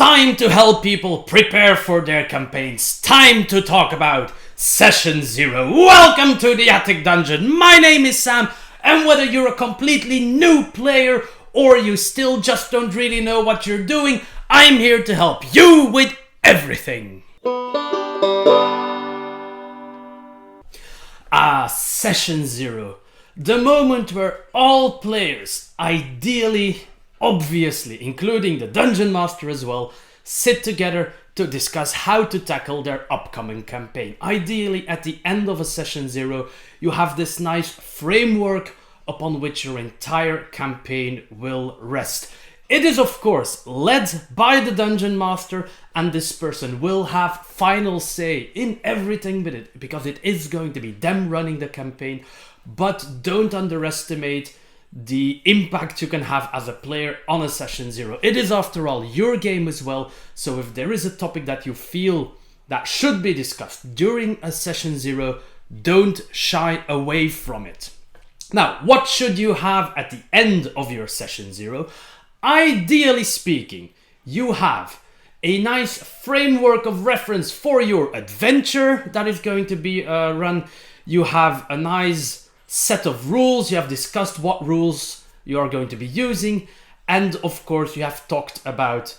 Time to help people prepare for their campaigns. Time to talk about Session 0. Welcome to the Attic Dungeon. My name is Sam, and whether you're a completely new player or you still just don't really know what you're doing, I'm here to help you with everything. Session 0. The moment where all players, ideally, obviously, including the Dungeon Master as well, sit together to discuss how to tackle their upcoming campaign. Ideally, at the end of a Session 0, you have this nice framework upon which your entire campaign will rest. It is, of course, led by the Dungeon Master, and this person will have final say in everything with it, because it is going to be them running the campaign. But don't underestimate the impact you can have as a player on a Session 0. It is, after all, your game as well, so if there is a topic that you feel that should be discussed during a Session 0, don't shy away from it. Now, what should you have at the end of your Session 0? Ideally speaking, you have a nice framework of reference for your adventure that is going to be run. You have a nice set of rules, you have discussed what rules you are going to be using, and of course you have talked about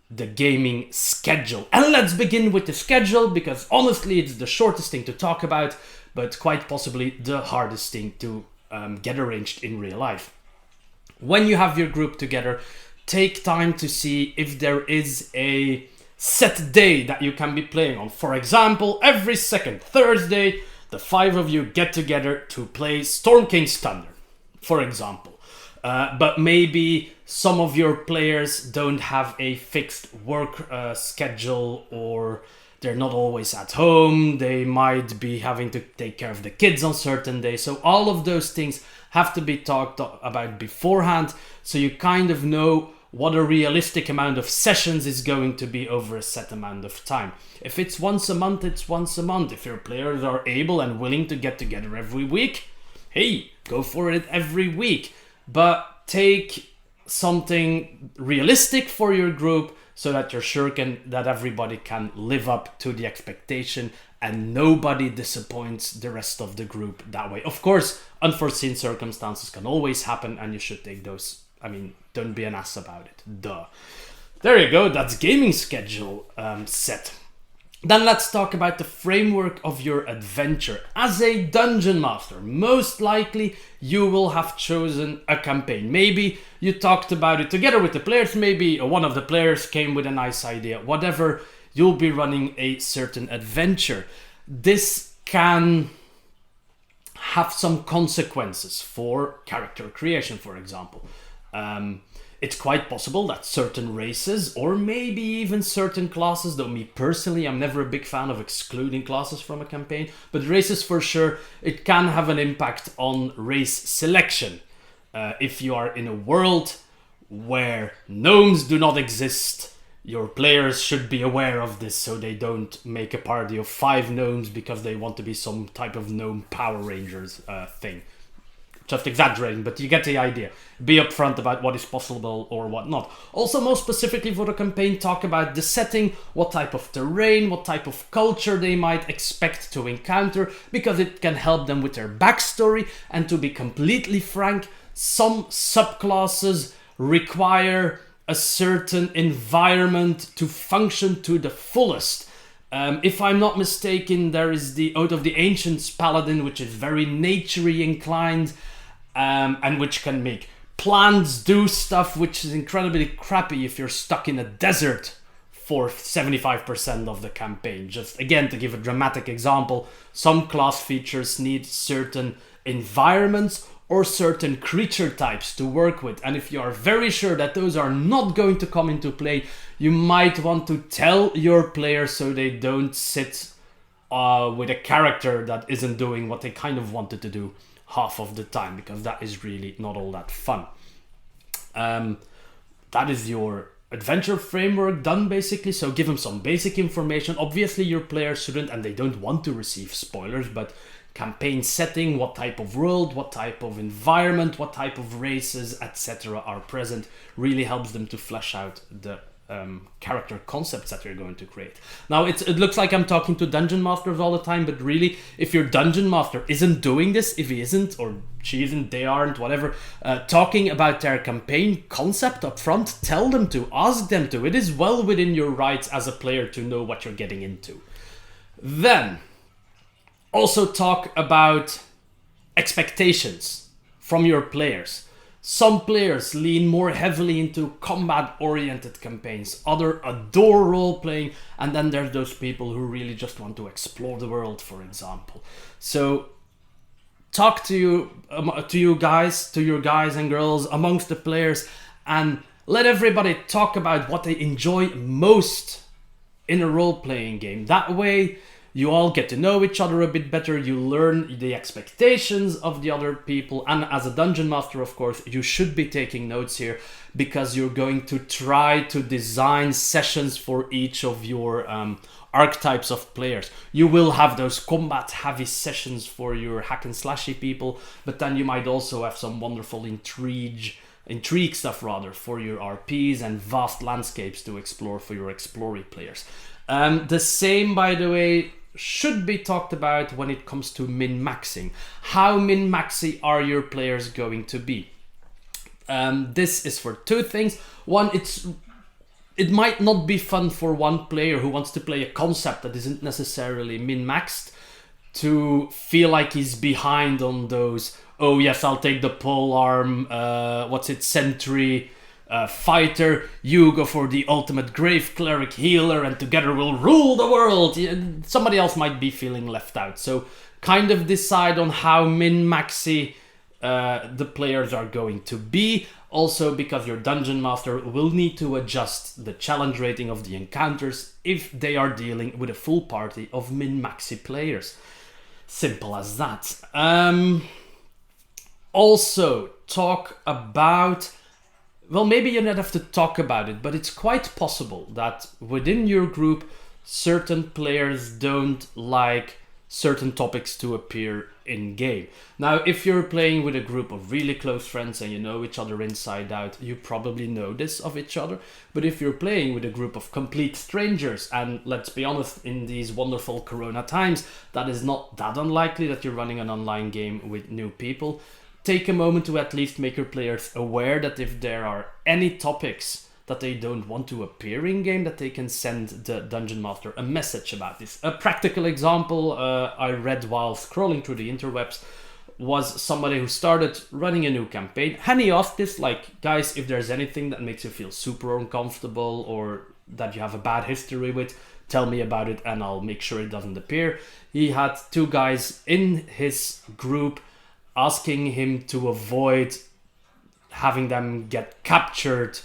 the gaming schedule. And let's begin with the schedule, because honestly it's the shortest thing to talk about, but quite possibly the hardest thing to get arranged in real life. When you have your group together, take time to see if there is a set day that you can be playing on. For example, every second Thursday, the 5 of you get together to play Storm King's Thunder, for example. But maybe some of your players don't have a fixed work schedule, or they're not always at home. They might be having to take care of the kids on certain days. So all of those things have to be talked about beforehand, so you kind of know what a realistic amount of sessions is going to be over a set amount of time. If it's once a month, it's once a month. If your players are able and willing to get together every week, hey, go for it every week. But take something realistic for your group so that you're sure that everybody can live up to the expectation and nobody disappoints the rest of the group that way. Of course, unforeseen circumstances can always happen, and you should take those. Don't be an ass about it. Duh. There you go, that's gaming schedule set. Then let's talk about the framework of your adventure. As a Dungeon Master, most likely you will have chosen a campaign. Maybe you talked about it together with the players, maybe one of the players came with a nice idea. Whatever, you'll be running a certain adventure. This can have some consequences for character creation, for example. It's quite possible that certain races, or maybe even certain classes, though me personally, I'm never a big fan of excluding classes from a campaign, but races for sure, it can have an impact on race selection. If you are in a world where gnomes do not exist, your players should be aware of this, so they don't make a party of 5 gnomes because they want to be some type of gnome Power Rangers thing. Just exaggerating, but you get the idea. Be upfront about what is possible or what not. Also, more specifically for the campaign, talk about the setting, what type of terrain, what type of culture they might expect to encounter, because it can help them with their backstory. And to be completely frank, some subclasses require a certain environment to function to the fullest. If I'm not mistaken, there is the Oath of the Ancients Paladin, which is very nature-y inclined, and which can make plants do stuff which is incredibly crappy if you're stuck in a desert for 75% of the campaign. Just again, to give a dramatic example, some class features need certain environments or certain creature types to work with, and if you are very sure that those are not going to come into play, you might want to tell your players so they don't sit with a character that isn't doing what they kind of wanted to do half of the time, because that is really not all that fun. That is your adventure framework done, basically. So give them some basic information. Obviously your players shouldn't, and they don't want to receive spoilers, but campaign setting, what type of world, what type of environment, what type of races, etc. are present really helps them to flesh out the character concepts that you're going to create. Now, it looks like I'm talking to dungeon masters all the time, but really, if your dungeon master isn't doing this, if he isn't, or she isn't, they aren't, whatever, talking about their campaign concept up front, tell them to, ask them to. It is well within your rights as a player to know what you're getting into. Then, also talk about expectations from your players. Some players lean more heavily into combat-oriented campaigns, others adore role-playing, and then there's those people who really just want to explore the world, for example. So talk to your guys and girls amongst the players, and let everybody talk about what they enjoy most in a role-playing game. That way, you all get to know each other a bit better, you learn the expectations of the other people, and as a dungeon master, of course, you should be taking notes here, because you're going to try to design sessions for each of your archetypes of players. You will have those combat-heavy sessions for your hack-and-slashy people, but then you might also have some wonderful intrigue stuff for your RPs, and vast landscapes to explore for your explory players. The same, by the way, should be talked about when it comes to min-maxing. How min-maxy are your players going to be? This is for two things. One, it might not be fun for one player who wants to play a concept that isn't necessarily min-maxed to feel like he's behind on those, oh yes, I'll take the pole arm, sentry, fighter, you go for the ultimate grave cleric healer, and together we'll rule the world. Somebody else might be feeling left out. So kind of decide on how min-maxy the players are going to be. Also, because your dungeon master will need to adjust the challenge rating of the encounters if they are dealing with a full party of min-maxy players. Simple as that. Also, talk about... Well, maybe you don't have to talk about it, but it's quite possible that within your group, certain players don't like certain topics to appear in game. Now, if you're playing with a group of really close friends and you know each other inside out, you probably know this of each other. But if you're playing with a group of complete strangers, and let's be honest, in these wonderful Corona times, that is not that unlikely that you're running an online game with new people. Take a moment to at least make your players aware that if there are any topics that they don't want to appear in game, that they can send the Dungeon Master a message about this. A practical example I read while scrolling through the interwebs was somebody who started running a new campaign, and he asked this, like, guys, if there's anything that makes you feel super uncomfortable or that you have a bad history with, tell me about it and I'll make sure it doesn't appear. He had two guys in his group asking him to avoid having them get captured,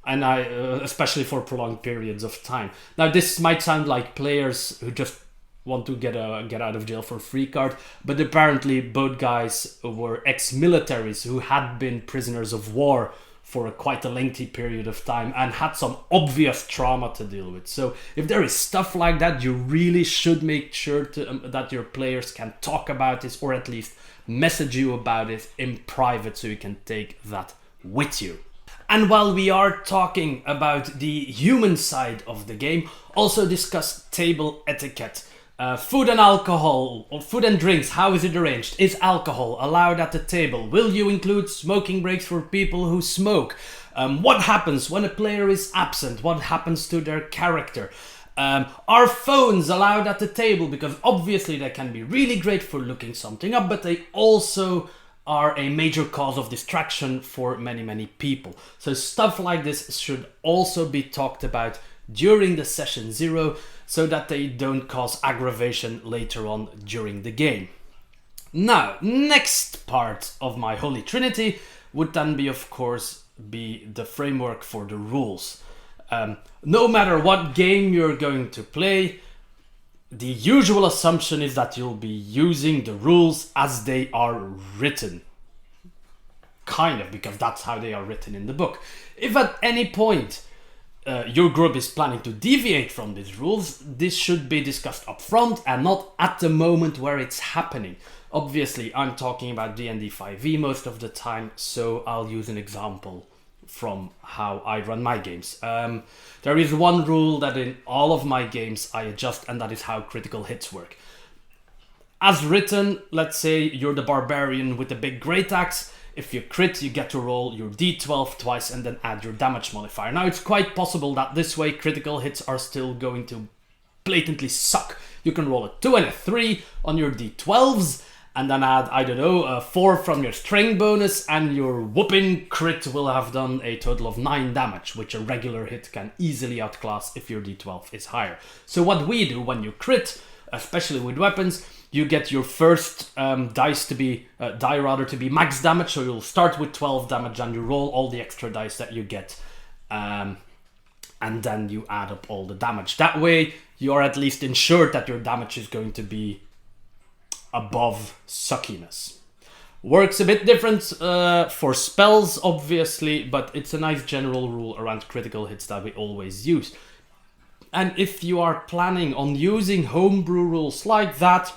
and especially for prolonged periods of time. Now, this might sound like players who just want to get out of jail for free card, but apparently both guys were ex-militaries who had been prisoners of war for quite a lengthy period of time and had some obvious trauma to deal with. So if there is stuff like that, you really should make sure that your players can talk about this, or at least message you about it in private, so you can take that with you. And while we are talking about the human side of the game, also discuss table etiquette. Food and alcohol, or food and drinks, how is it arranged? Is alcohol allowed at the table? Will you include smoking breaks for people who smoke? What happens when a player is absent? What happens to their character? Are phones allowed at the table? Because obviously they can be really great for looking something up, but they also are a major cause of distraction for many people. So stuff like this should also be talked about during the session 0, so that they don't cause aggravation later on during the game. Now, next part of my Holy Trinity would then be, of course, be the framework for the rules. No matter what game you're going to play, the usual assumption is that you'll be using the rules as they are written. Kind of, because that's how they are written in the book. If at any point your group is planning to deviate from these rules, this should be discussed up front and not at the moment where it's happening. Obviously, I'm talking about D&D 5e most of the time, so I'll use an example from how I run my games. There is one rule that in all of my games I adjust, and that is how critical hits work. As written, let's say you're the barbarian with the big great axe. If you crit, you get to roll your d12 twice and then add your damage modifier. Now, it's quite possible that this way critical hits are still going to blatantly suck. You can roll a 2 and a 3 on your d12s and then add, I don't know, a 4 from your strength bonus, and your whooping crit will have done a total of 9 damage, which a regular hit can easily outclass if your d12 is higher. So what we do when you crit, especially with weapons, you get your first die to be max damage, so you'll start with 12 damage and you roll all the extra dice that you get, and then you add up all the damage. That way, you're at least ensured that your damage is going to be above suckiness. Works a bit different for spells, obviously, but it's a nice general rule around critical hits that we always use. And if you are planning on using homebrew rules like that,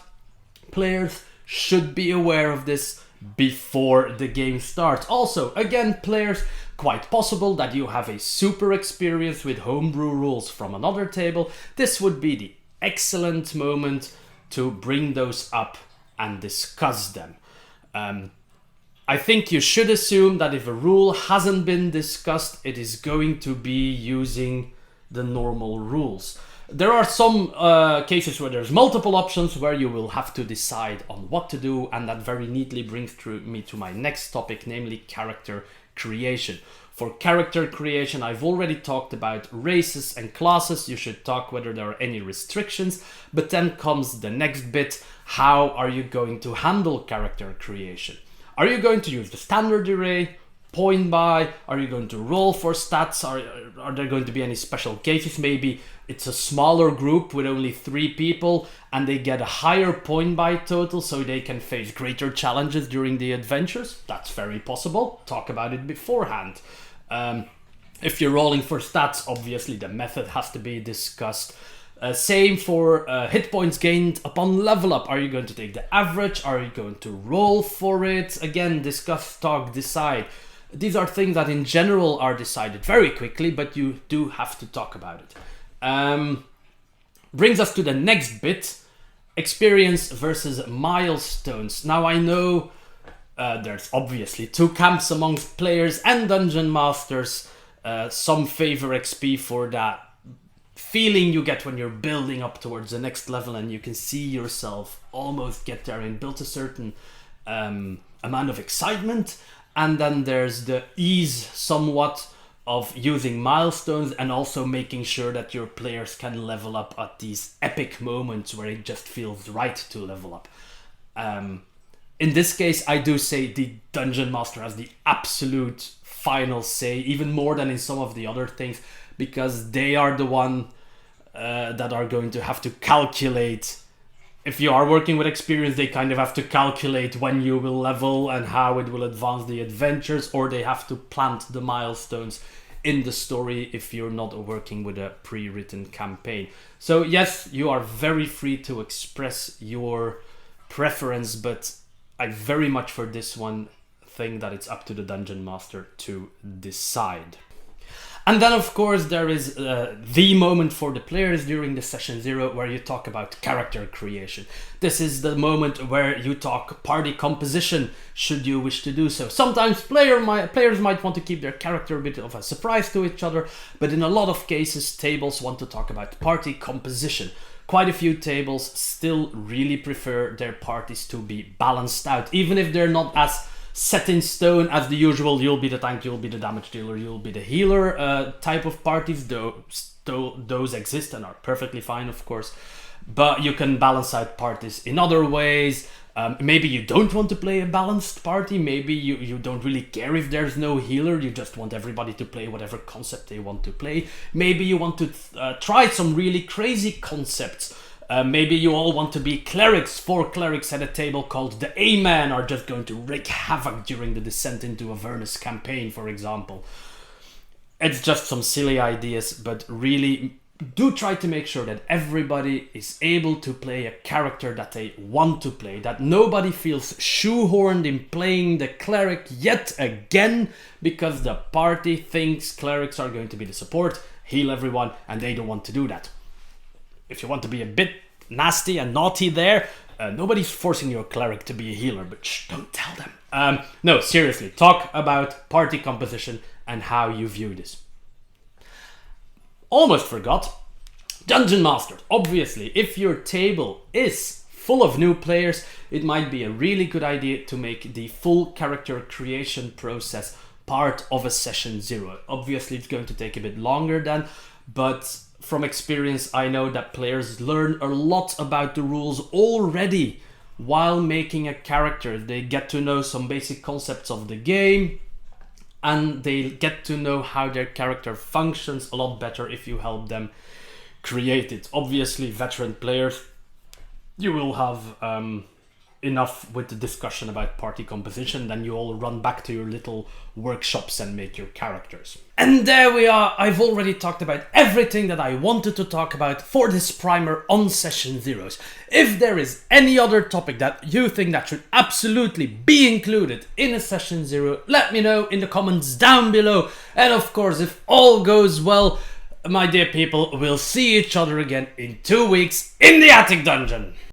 players should be aware of this before the game starts. Also, again, players, quite possible that you have a super experience with homebrew rules from another table. This would be the excellent moment to bring those up and discuss them. I think you should assume that if a rule hasn't been discussed, it is going to be using the normal rules. There are some cases where there's multiple options where you will have to decide on what to do, and that very neatly brings me to my next topic, namely character creation. For character creation, I've already talked about races and classes. You should talk whether there are any restrictions, but then comes the next bit. How are you going to handle character creation? Are you going to use the standard array, point buy? Are you going to roll for stats? Are there going to be any special cases? Maybe it's a smaller group with only 3 people and they get a higher point buy total so they can face greater challenges during the adventures. That's very possible. Talk about it beforehand. If you're rolling for stats, obviously the method has to be discussed. Same for hit points gained upon level up. Are you going to take the average? Are you going to roll for it? Again, discuss, talk, decide. These are things that in general are decided very quickly, but you do have to talk about it. Brings us to the next bit, experience versus milestones. Now I know there's obviously 2 camps amongst players and dungeon masters. Some favor XP for that feeling you get when you're building up towards the next level and you can see yourself almost get there and build a certain amount of excitement. And then there's the ease somewhat of using milestones and also making sure that your players can level up at these epic moments where it just feels right to level up. In this case, I do say the Dungeon Master has the absolute final say, even more than in some of the other things, because they are the one that are going to have to calculate. If you are working with experience, they kind of have to calculate when you will level and how it will advance the adventures, or they have to plant the milestones in the story if you're not working with a pre-written campaign. So yes, you are very free to express your preference, but I very much for this one think that it's up to the Dungeon Master to decide. And then, of course, there is the moment for the players during the session 0 where you talk about character creation. This is the moment where you talk party composition, should you wish to do so. Sometimes players might want to keep their character a bit of a surprise to each other, but in a lot of cases, tables want to talk about party composition. Quite a few tables still really prefer their parties to be balanced out, even if they're not as set in stone as the usual, you'll be the tank, you'll be the damage dealer, you'll be the healer type of parties. Those exist and are perfectly fine, of course, but you can balance out parties in other ways. Maybe you don't want to play a balanced party, maybe you don't really care if there's no healer, you just want everybody to play whatever concept they want to play. Maybe you want to try some really crazy concepts. Maybe you all want to be clerics. 4 clerics at a table called the A-Man are just going to wreak havoc during the Descent into Avernus campaign, for example. It's just some silly ideas, but really do try to make sure that everybody is able to play a character that they want to play, that nobody feels shoehorned in playing the cleric yet again because the party thinks clerics are going to be the support, heal everyone, and they don't want to do that. If you want to be a bit nasty and naughty there, nobody's forcing your cleric to be a healer, but shh, don't tell them. No, seriously, talk about party composition and how you view this. Almost forgot. Dungeon Master. Obviously, if your table is full of new players, it might be a really good idea to make the full character creation process part of a session 0. Obviously, it's going to take a bit longer then, but from experience, I know that players learn a lot about the rules already while making a character. They get to know some basic concepts of the game, and they get to know how their character functions a lot better if you help them create it. Obviously, veteran players, you will have enough with the discussion about party composition, then you all run back to your little workshops and make your characters. And there we are. I've already talked about everything that I wanted to talk about for this primer on Session Zeros. If there is any other topic that you think that should absolutely be included in a Session Zero, let me know in the comments down below. And of course, if all goes well, my dear people, we'll see each other again in 2 weeks in the Attic Dungeon.